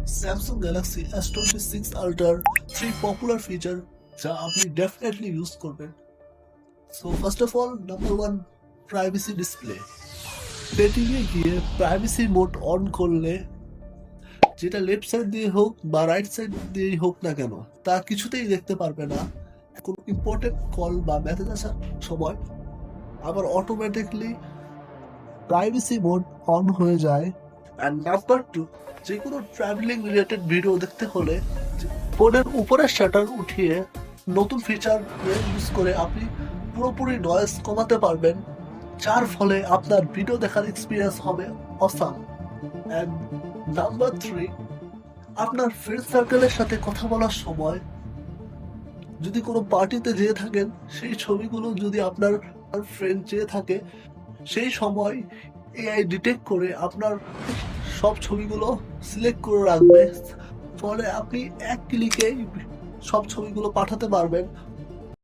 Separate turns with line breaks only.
Samsung Galaxy S26 Ultra 3 popular feature যা আপনি definitely use করবেন। So first of all number one, privacy display. সেটিংয়ে গিয়ে privacy mode on করলে যেটা লেফট সাইড দিয়ে হোক বা রাইট সাইড দিয়েই হোক না কেন তা কিছুতেই দেখতে পারবে না। কোনো ইম্পর্টেন্ট কল বা মেসেজ আসার সময় আবার অটোমেটিকলি প্রাইভেসি মোড অন হয়ে যায়। অ্যান্ড নাম্বার টু, যে কোনো ট্রাভেলিং রিলেটেড ভিডিও দেখতে হলে ফোনের উপরের শাটার উঠিয়ে নতুন ফিচার ইউজ করে আপনি পুরোপুরি নয়েজ কমাতে পারবেন, যার ফলে আপনার ভিডিও দেখার এক্সপিরিয়েন্স হবে অসাম। অ্যান্ড নাম্বার থ্রি, আপনার ফ্রেন্ড সার্কেলের সাথে কথা বলার সময় যদি কোনো পার্টিতে যেয়ে থাকেন, সেই ছবিগুলো যদি আপনার ফ্রেন্ড যেয়ে থাকে, সেই সময় এআই ডিটেক্ট করে আপনার সব ছবিগুলো সিলেক্ট করে রাখবে, ফলে আপনি এক ক্লিকে সব ছবিগুলো পাঠাতে পারবেন